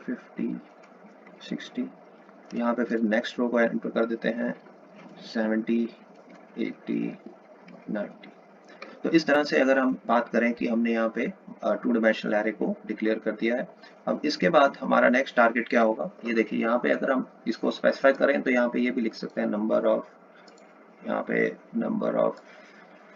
50 60, यहाँ पे फिर नेक्स्ट रो को एंटर कर देते हैं 70 80 90। तो इस तरह से अगर हम बात करें कि हमने यहाँ पे 2 डायमेंशनल एरे को डिक्लेयर कर दिया है। अब इसके बाद हमारा नेक्स्ट टारगेट क्या होगा, ये देखिए यहाँ पे अगर हम इसको स्पेसिफाई करें तो यहाँ पे ये भी लिख सकते हैं नंबर ऑफ, यहाँ पे number of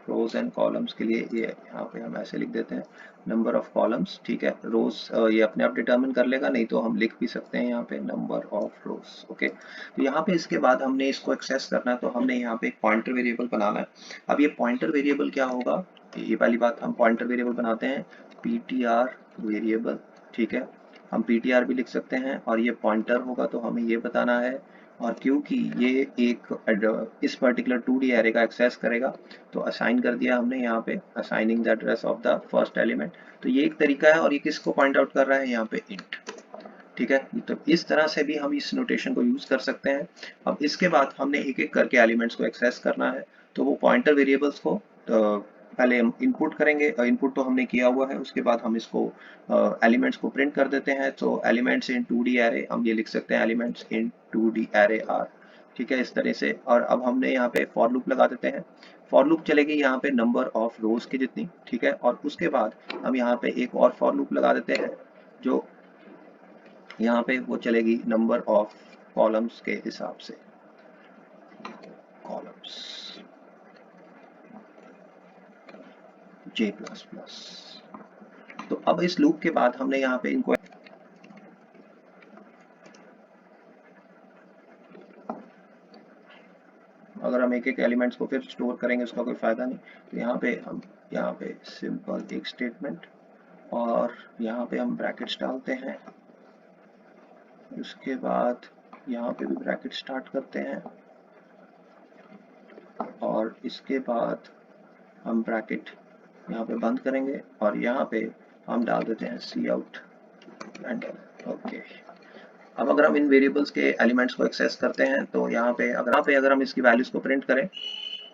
rose and columns के लिए ये यहाँ पे हम ऐसे लिख देते हैं नंबर ऑफ कॉलम्स। ठीक है, रोज ये अपने आप डिटरमिन कर लेगा, नहीं तो हम लिख भी सकते हैं यहाँ पे नंबर ऑफ रोज। ओके, तो यहाँ पे इसके बाद हमने इसको एक्सेस करना है तो हमने यहाँ पे एक पॉइंटर वेरिएबल बनाना है। अब ये पॉइंटर वेरिएबल क्या होगा, ये पहली बात, हम पॉइंटर वेरिएबल बनाते हैं ptr वेरिएबल। ठीक है, हम ptr भी लिख सकते हैं, और ये पॉइंटर होगा तो हमें ये बताना है, और क्योंकि ये एक इस पर्टिकुलर 2D एरे का एक्सेस करेगा तो असाइन कर दिया हमने यहाँ पे assigning the address of the first element. तो ये एक तरीका है, और ये किसको पॉइंट आउट कर रहा है, यहाँ पे इंट। ठीक है, तो इस तरह से भी हम इस नोटेशन को यूज कर सकते हैं। अब इसके बाद हमने एक एक करके एलिमेंट्स को एक्सेस करना है, तो वो पॉइंटर वेरिएबल्स को पहले हम इनपुट करेंगे, इनपुट तो हमने किया हुआ है, उसके बाद हम इसको एलिमेंट्स को प्रिंट कर देते हैं। तो एलिमेंट्स इन 2D एरे हम ये लिख सकते हैं elements in 2D array are. ठीक है, इस तरह से, और अब हमने यहाँ पे फॉर लूप लगा देते हैं। फॉर लूप चलेगी यहाँ पे नंबर ऑफ रोज की जितनी। ठीक है, और उसके बाद हम यहाँ पे एक और फॉर लूप लगा देते हैं जो यहाँ पे वो चलेगी नंबर ऑफ कॉलम्स के हिसाब से, कॉलम्स j प्लस प्लस। तो अब इस लूप के बाद हमने यहाँ पे इनको, अगर हम एक एक एलिमेंट्स को फिर स्टोर करेंगे उसका कोई फायदा नहीं, तो यहाँ पे हम यहाँ पे सिंपल एक स्टेटमेंट, और यहाँ पे हम ब्रैकेट्स डालते हैं, उसके बाद यहाँ पे भी ब्रैकेट स्टार्ट करते हैं, और इसके बाद हम ब्रैकेट यहाँ पे बंद करेंगे, और यहाँ पे हम डाल देते हैं सी आउट एंड ओके। अब अगर हम इन वेरिएबल्स के एलिमेंट्स को एक्सेस करते हैं तो यहाँ पे अगर हम इसकी वैल्यूज को प्रिंट करें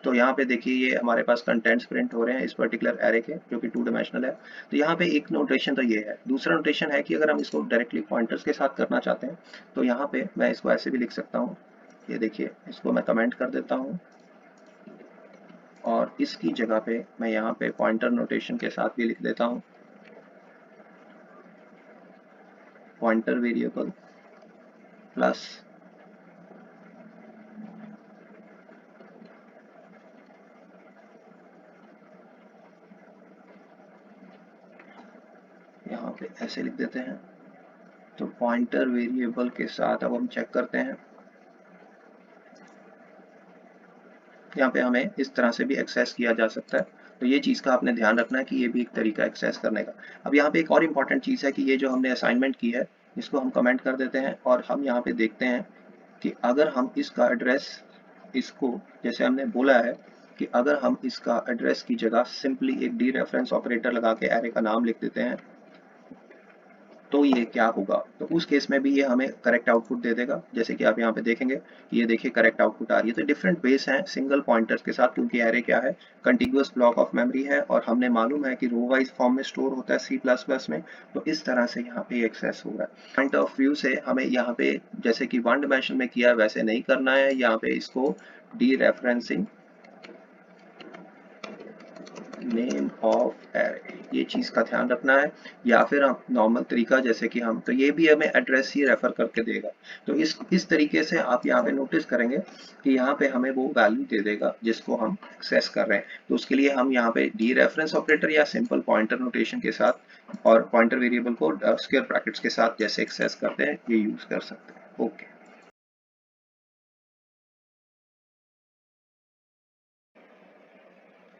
तो यहाँ पे देखिए ये हमारे पास कंटेंट्स प्रिंट हो रहे हैं इस पर्टिकुलर एरे के, जो कि 2 डायमेंशनल है। तो यहाँ पे एक नोटेशन तो ये है, दूसरा नोटेशन है कि अगर हम इसको डायरेक्टली पॉइंटर्स के साथ करना चाहते हैं तो यहाँ पे मैं इसको ऐसे भी लिख सकता हूँ। ये देखिए, इसको मैं कमेंट कर देता हूँ, और इसकी जगह पे मैं यहाँ पे पॉइंटर नोटेशन के साथ भी लिख देता हूँ पॉइंटर वेरिएबल प्लस यहाँ पे ऐसे लिख देते हैं। तो पॉइंटर वेरिएबल के साथ अब हम चेक करते हैं, यहाँ पे हमें इस तरह से भी एक्सेस किया जा सकता है। तो ये चीज़ का आपने ध्यान रखना है कि ये भी एक तरीका एक्सेस करने का। अब यहाँ पे एक और इम्पॉर्टेंट चीज़ है कि ये जो हमने असाइनमेंट की है इसको हम कमेंट कर देते हैं, और हम यहाँ पे देखते हैं कि अगर हम इसका एड्रेस, इसको जैसे हमने बोला है कि अगर हम इसका एड्रेस की जगह सिंपली एक डी रेफरेंस ऑपरेटर लगा के एरे का नाम लिख देते हैं तो ये क्या होगा, तो उस केस में भी ये हमें करेक्ट आउटपुट दे देगा। जैसे कि आप यहाँ पे देखेंगे कि ये देखिए करेक्ट आउटपुट आ रही है। तो डिफरेंट बेस हैं सिंगल पॉइंटर्स के साथ, क्योंकि एरे क्या है, कंटिन्यूअस ब्लॉक ऑफ मेमोरी है, और हमने मालूम है कि रो वाइज फॉर्म में स्टोर होता है C++ में। तो इस तरह से यहाँ पे एक्सेस होगा। पॉइंट ऑफ व्यू से हमें यहाँ पे जैसे कि 1 डायमेंशन में किया वैसे नहीं करना है, यहाँ पे इसको D referencing name of array, ये चीज का ध्यान रखना है। या फिर हम नॉर्मल तरीका जैसे कि हम, तो ये भी हमें एड्रेस ही रेफर करके देगा। तो इस तरीके से आप यहाँ पे नोटिस करेंगे कि यहाँ पे हमें वो वैल्यू दे देगा जिसको हम एक्सेस कर रहे हैं। तो उसके लिए हम यहाँ पे डी रेफरेंस ऑपरेटर या सिंपल पॉइंटर नोटेशन के साथ और पॉइंटर वेरिएबल को स्क्वायर ब्रैकेट्स के साथ जैसे एक्सेस करते हैं ये यूज कर सकते हैं। ओके,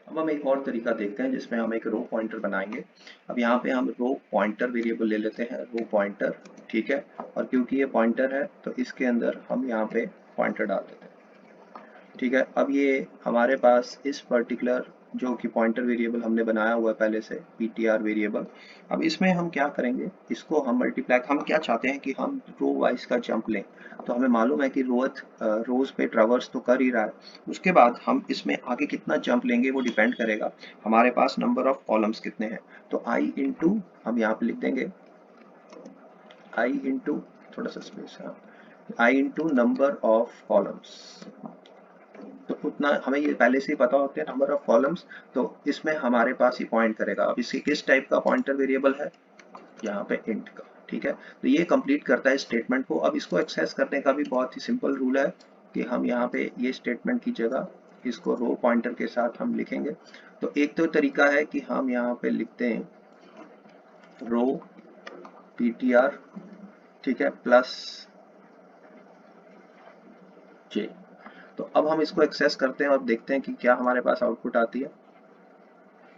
अब हम एक और तरीका देखते हैं जिसमें हम एक रो पॉइंटर बनाएंगे। अब यहाँ पे हम रो पॉइंटर वेरिएबल ले लेते हैं, रो पॉइंटर, ठीक है। और क्योंकि ये पॉइंटर है तो इसके अंदर हम यहाँ पे पॉइंटर डाल देते हैं, ठीक है। अब ये हमारे पास इस पर्टिकुलर जो कि पॉइंटर वेरिएबल हमने बनाया हुआ है पहले से, ptr वेरिएबल, अब इसमें हम क्या करेंगे, इसको हम मल्टीप्लाई, हम क्या चाहते हैं कि हम रो वाइज का जंप लें। तो हमें मालूम है कि रोज पे ट्रावर्स तो कर ही रहा है, उसके बाद हम इसमें आगे कितना जंप लेंगे वो डिपेंड करेगा हमारे पास नंबर ऑफ कॉलम्स कितने हैं। तो आई इंटू, हम यहाँ पे लिख देंगे आई इंटू, थोड़ा सा स्पेस है, आई इंटू नंबर ऑफ कॉलम्स। तो उतना हमें ये पहले से ही पता होते हैं नंबर ऑफ कॉलम्स, तो इसमें हमारे पास ही पॉइंट करेगा। अब इसकी किस टाइप का पॉइंटर वेरिएबल है, यहाँ पे इंट का, ठीक है। तो ये कंप्लीट करता है स्टेटमेंट को। अब इसको एक्सेस करने का भी बहुत ही सिंपल रूल है कि हम यहाँ पे ये स्टेटमेंट की जगह इसको रो पॉइंटर के साथ हम लिखेंगे। तो एक तो तरीका है कि हम यहाँ पे लिखते हैं रो ptr, ठीक है, प्लस j। तो अब हम इसको एक्सेस करते हैं और देखते हैं कि क्या हमारे पास आउटपुट आती है।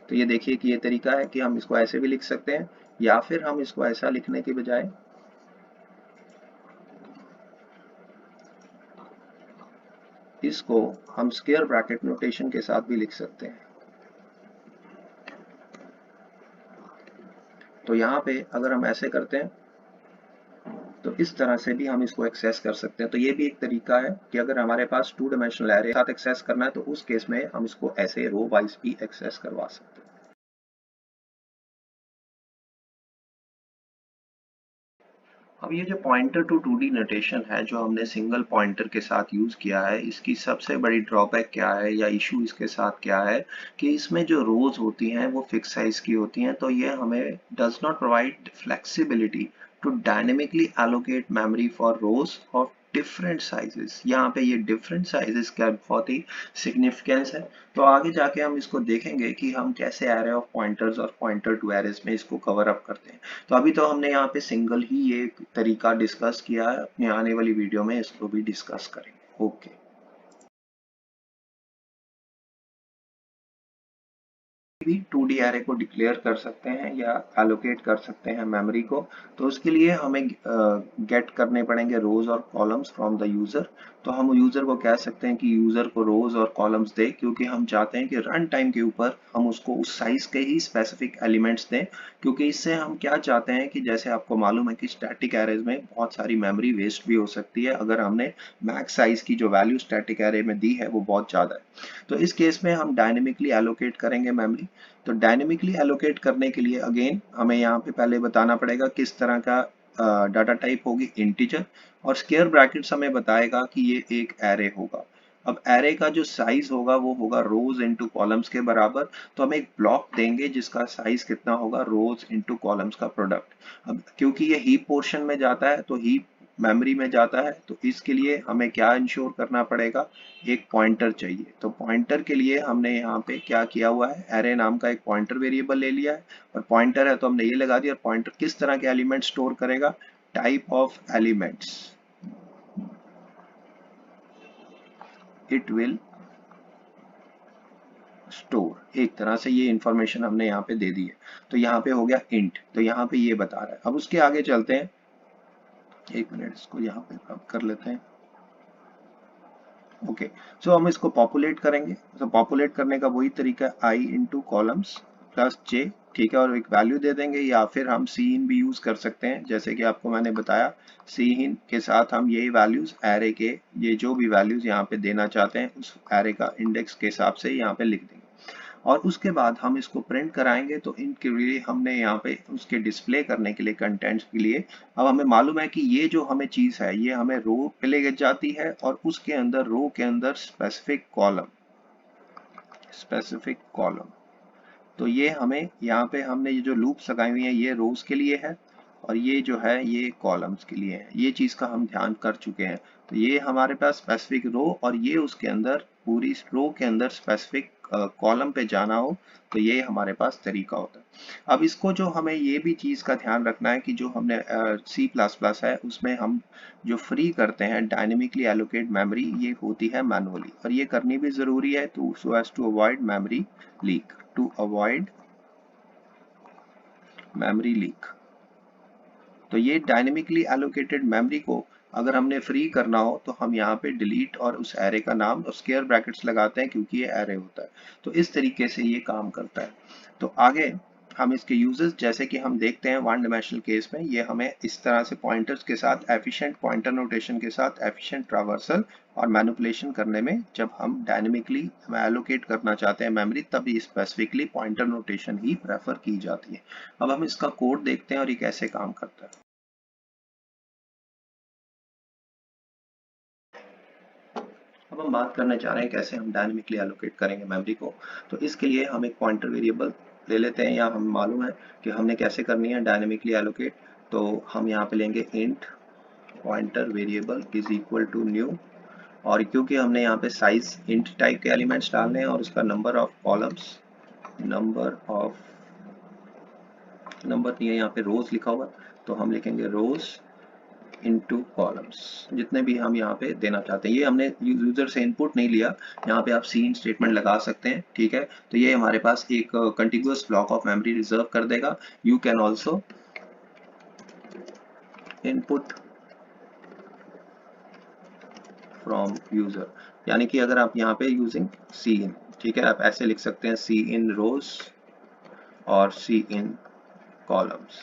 तो ये देखिए कि ये तरीका है कि हम इसको ऐसे भी लिख सकते हैं, या फिर हम इसको ऐसा लिखने के बजाय इसको हम स्क्वायर ब्रैकेट नोटेशन के साथ भी लिख सकते हैं। तो यहाँ पे अगर हम ऐसे करते हैं तो इस तरह से भी हम इसको एक्सेस कर सकते हैं। तो ये भी एक तरीका है कि अगर हमारे पास 2 डायमेंशनल एरे साथ एक्सेस करना है तो उस केस में हम इसको ऐसे रो वाइज भी एक्सेस करवा सकते हैं। अब ये जो पॉइंटर टू 2D नोटेशन है जो हमने सिंगल पॉइंटर के साथ यूज किया है, इसकी सबसे बड़ी ड्रॉबैक क्या है या इशू इसके साथ क्या है कि इसमें जो रोज होती हैं वो फिक्स साइज की होती हैं। तो ये हमें does not provide flexibility to dynamically allocate memory for rows of different sizes. यहाँ पे ये डिफरेंट साइजेस का बहुत ही सिग्निफिकेंस है। तो आगे जाके हम इसको देखेंगे कि हम कैसे एरे ऑफ पॉइंटर्स और पॉइंटर टू एरेस में इसको कवर अप करते हैं। तो अभी तो हमने यहाँ पे सिंगल ही ये तरीका डिस्कस किया है, अपने आने वाली वीडियो में इसको भी डिस्कस करेंगे। ओके, भी 2D एरे को डिक्लेयर कर सकते हैं या एलोकेट कर सकते हैं मेमोरी को। तो उसके लिए हमें गेट करने पड़ेंगे रोज और कॉलम्स फ्रॉम द यूजर। तो हम यूजर को कह सकते हैं कि यूजर को रोज और कॉलम्स दे, क्योंकि हम चाहते हैं कि रन टाइम के ऊपर हम उसको उस साइज के ही स्पेसिफिक एलिमेंट्स दें। क्योंकि इससे हम क्या चाहते हैं कि जैसे आपको मालूम है कि स्टैटिक एरेज में बहुत सारी मेमोरी वेस्ट भी हो सकती है अगर हमने मैक्स साइज की जो वैल्यू स्टैटिक एरे में दी है वो बहुत ज्यादा है। तो इस केस में हम डायनेमिकली एलोकेट करेंगे मेमोरी। तो डायनेमिकली एलोकेट करने के लिए अगेन हमें यहाँ पे पहले बताना पड़ेगा किस तरह का डाटा टाइप होगी, इंटीजर। और स्क्वायर ब्रैकेट्स हमें बताएगा कि ये एक एरे होगा। अब एरे का जो साइज होगा वो होगा रोज इनटू कॉलम्स के बराबर। तो हम एक ब्लॉक देंगे जिसका साइज कितना होगा, रोज इनटू कॉलम्स का प्रोडक्ट। अब क्योंकि ये हीप पोर्शन में जाता है तो हीप मेमोरी में जाता है, तो इसके लिए हमें क्या इंश्योर करना पड़ेगा, एक पॉइंटर चाहिए। तो पॉइंटर के लिए हमने यहाँ पे क्या किया हुआ है, एरे नाम का एक पॉइंटर वेरिएबल ले लिया है। और पॉइंटर है तो हमने ये लगा दिया। और पॉइंटर किस तरह के एलिमेंट स्टोर करेगा, type of elements it will store. एक तरह से ये इंफॉर्मेशन हमने यहाँ पे दे दी है। तो यहाँ पे हो गया इंट, तो यहाँ पे ये बता रहा है। अब उसके आगे चलते हैं, एक मिनट इसको यहाँ पे अब कर लेते हैं। ओके, सो हम इसको पॉपुलेट करेंगे। तो पॉपुलेट करने का वही तरीका है, आई इंटू कॉलम्स प्लस जे, ठीक है। और एक वैल्यू दे देंगे, या फिर हम सी इन भी यूज कर सकते हैं जैसे कि आपको मैंने बताया। सी इन के साथ हम यही वैल्यूज एरे के, ये जो भी वैल्यूज यहाँ पे देना चाहते हैं उस एरे का इंडेक्स के हिसाब से यहाँ पे लिख देंगे। और उसके बाद हम इसको प्रिंट कराएंगे। तो इनके लिए हमने यहाँ पे उसके डिस्प्ले करने के लिए, कंटेंट्स के लिए, अब हमें मालूम है कि ये जो हमें चीज है ये हमें रो पे ले जाती है और उसके अंदर रो के अंदर स्पेसिफिक कॉलम तो ये हमें यहाँ पे हमने ये जो लूप्स लगाई हुई है ये रोज के लिए है और ये जो है ये कॉलम्स के लिए है। ये चीज का हम ध्यान कर चुके हैं। तो ये हमारे पास स्पेसिफिक रो और ये उसके अंदर पूरी रो के अंदर स्पेसिफिक कॉलम पे जाना हो तो ये हमारे पास तरीका होता है। अब इसको जो हमें ये भी चीज का ध्यान रखना है कि जो हमने सी प्लस प्लस है उसमें हम जो फ्री करते हैं डायनेमिकली एलोकेट मेमोरी ये होती है मैनुअली और ये करनी भी जरूरी है तो so as to avoid memory leak, to avoid memory leak. तो ये डायनेमिकली एलोकेटेड मेमोरी को अगर हमने फ्री करना हो तो हम यहाँ पे डिलीट और उस एरे का नाम और स्क्वायर ब्रैकेट्स लगाते हैं क्योंकि ये एरे होता है। तो इस तरीके से ये काम करता है। तो आगे हम इसके यूजेस जैसे कि हम देखते हैं वन डायमेंशनल केस में ये हमें इस तरह से पॉइंटर्स के साथ एफिशिएंट पॉइंटर नोटेशन के साथ एफिशिएंट ट्रावर्सल और मैनिपुलेशन करने में जब हम डायनेमिकली एलोकेट करना चाहते हैं मेमोरी तब ये स्पेसिफिकली पॉइंटर नोटेशन ही प्रेफर की जाती है। अब हम इसका कोड देखते हैं और ये कैसे काम करता है। अब हम बात करने जा रहे हैं कैसे हम डायनेमिकली एलोकेट करेंगे मेमोरी को। तो इसके लिए हम एक पॉइंटर वेरिएबल ले लेते हैं या हमें मालूम है कि हमने कैसे करनी है डायनेमिकली एलोकेट। तो हम यहाँ पे लेंगे int pointer variable is equal to new और क्योंकि हमने यहाँ पे साइज इंट टाइप के एलिमेंट्स डालने हैं और उसका नंबर ऑफ कॉलम्स नंबर नहीं है यहाँ पे रोज लिखा हुआ तो हम लिखेंगे रोज इनटू कॉलम्स जितने भी हम यहाँ पे देना चाहते हैं। ये हमने यूजर से इनपुट नहीं लिया। यहाँ पे आप सी इन स्टेटमेंट लगा सकते हैं, ठीक है। तो ये हमारे पास एक continuous block of memory reserve कर देगा। You can also input from user, यानी कि अगर आप यहाँ पे यूजिंग सी इन, ठीक है, आप ऐसे लिख सकते हैं सी इन रोज और सी इन कॉलम्स।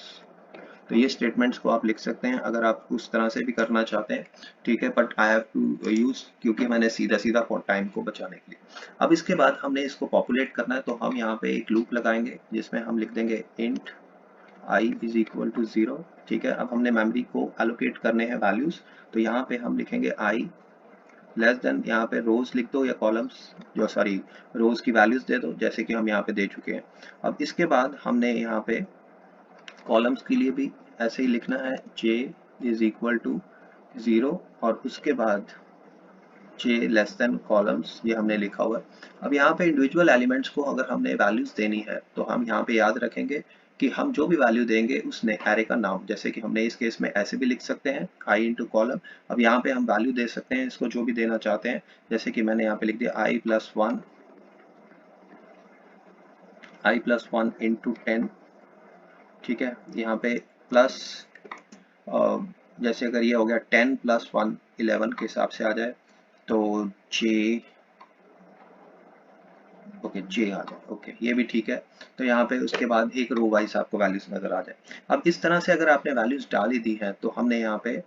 तो ये स्टेटमेंट्स को आप लिख सकते हैं अगर आप उस तरह से भी करना चाहते हैं, ठीक है। But I have to use क्योंकि मैंने सीधा सीधा टाइम को बचाने के लिए। अब इसके बाद हमने इसको पॉपुलेट करना है तो हम यहाँ पे एक लूप लगाएंगे जिसमें हम लिख देंगे int i is equal to 0, ठीक है। अब हमने मेमोरी को एलोकेट करने हैं वैल्यूज तो यहाँ पे हम लिखेंगे आई लेस देन, यहाँ पे रोज लिख दो या कॉलम्स जो सॉरी रोज की वैल्यूज दे दो जैसे कि हम यहाँ पे दे चुके हैं। अब इसके बाद हमने यहाँ पे कॉलम्स के लिए भी ऐसे ही लिखना है j इज इक्वल टू 0 और उसके बाद j लेस देन कॉलम्स, ये हमने लिखा हुआ है। अब यहाँ पे इंडिविजुअल एलिमेंट्स को अगर हमने वैल्यूज देनी है तो हम यहाँ पे याद रखेंगे कि हम जो भी वैल्यू देंगे उसने एरे का नाम, जैसे कि हमने इस केस में ऐसे भी लिख सकते हैं i इंटू कॉलम। अब यहाँ पे हम वैल्यू दे सकते हैं इसको जो भी देना चाहते हैं, जैसे कि मैंने यहाँ पे लिख दिया i+1 इंटू 10, ठीक है। यहाँ पे प्लस जैसे अगर ये हो गया 10+1 11 के हिसाब से आ जाए तो जे, ओके जे आ जाए, ओके ये भी ठीक है। तो यहाँ पे उसके बाद एक रो वाइज आपको वैल्यूज नजर आ जाए। अब इस तरह से अगर आपने वैल्यूज डाल ही दी है तो हमने यहाँ पे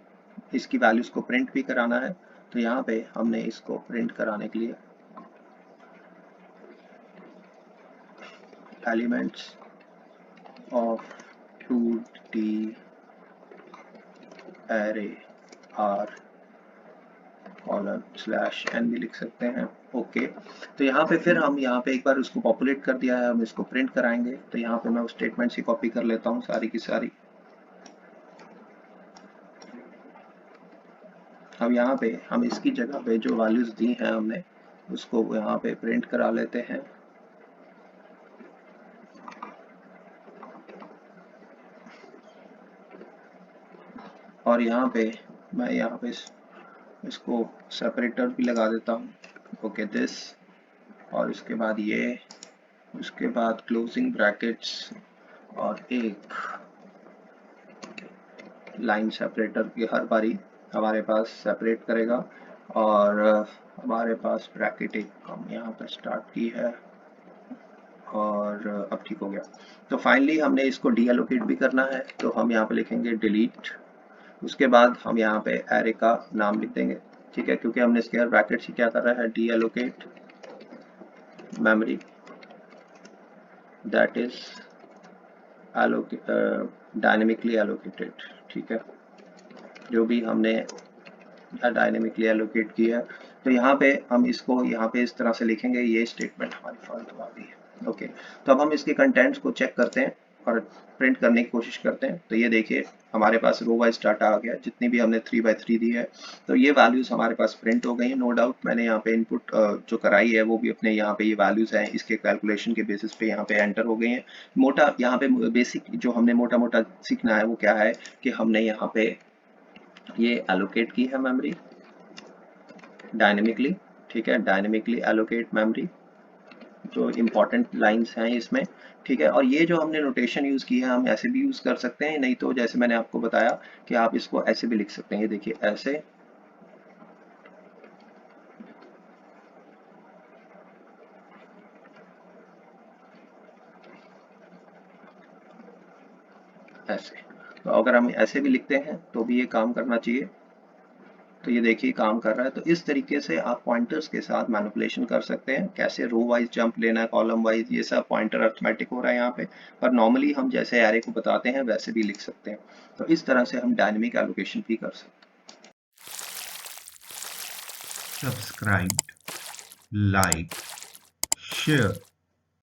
इसकी वैल्यूज को प्रिंट भी कराना है। तो यहाँ पे हमने इसको प्रिंट कराने के लिए elements of 2D array are :n भी लिख सकते हैं, ओके। तो यहाँ पे फिर हम यहाँ पे एक बार उसको पॉपुलेट कर दिया है, हम इसको प्रिंट कराएंगे। तो यहाँ पे मैं स्टेटमेंट्स ही कॉपी कर लेता हूँ सारी की सारी। अब यहाँ पे हम इसकी जगह पे जो वैल्यूज दी हैं हमने उसको यहाँ पे प्रिंट करा लेते हैं। और यहाँ पे मैं यहाँ पे इसको सेपरेटर भी लगा देता हूँ, ओके दिस, और इसके बाद ये, उसके बाद क्लोजिंग ब्रैकेट्स और एक लाइन सेपरेटर की हर बारी हमारे पास सेपरेट करेगा। और हमारे पास ब्रैकेट एक हम यहाँ पर स्टार्ट की है और अब ठीक हो गया। तो फाइनली हमने इसको डी एलोकेट भी करना है तो हम यहाँ पे लिखेंगे डिलीट, उसके बाद हम यहाँ पे एरे का नाम लिख देंगे, ठीक है, क्योंकि हमने स्क्वायर ब्रैकेट से क्या कर रहा है D allocate memory that is dynamically allocated, ठीक है, जो भी हमने डायनेमिकली एलोकेट किया है। तो यहाँ पे हम इसको यहाँ पे इस तरह से लिखेंगे, ये स्टेटमेंट हमारी फालतू आ गई है, ओके, तो अब हम इसके कंटेंट्स को चेक करते हैं और प्रिंट करने की कोशिश करते हैं। तो ये देखिए हमारे पास रो वाइज डाटा आ गया, जितनी भी हमने 3x3 दी है। तो ये वैल्यूज हमारे पास प्रिंट हो गई हैं। नो डाउट मैंने यहाँ पे इनपुट जो कराई है वो भी अपने यहाँ पे ये वैल्यूज हैं, इसके कैलकुलेशन के बेसिस पे यहाँ पे एंटर हो गई हैं। मोटा यहाँ पे बेसिक जो हमने मोटा मोटा सीखना है वो क्या है कि हमने यहाँ पे ये एलोकेट की है मेमोरी डायनेमिकली। ठीक है, डायनेमिकली एलोकेट मेमोरी, जो इंपॉर्टेंट लाइंस हैं इसमें। ठीक है, और ये जो हमने नोटेशन यूज की है हम ऐसे भी यूज कर सकते हैं, नहीं तो जैसे मैंने आपको बताया कि आप इसको ऐसे भी लिख सकते हैं। ये देखिए ऐसे, ऐसे। तो अगर हम ऐसे भी लिखते हैं तो भी ये काम करना चाहिए। तो ये देखिए काम कर रहा है। तो इस तरीके से आप पॉइंटर्स के साथ मैनिपुलेशन कर सकते हैं, कैसे रो वाइज जंप लेना है, कॉलम वाइज, ये सब पॉइंटर अर्थमेटिक हो रहा है यहाँ पे। पर नॉर्मली हम जैसे एरे को बताते हैं वैसे भी लिख सकते हैं। तो इस तरह से हम डायनेमिक एलोकेशन भी कर सकते हैं। Subscribe, like, share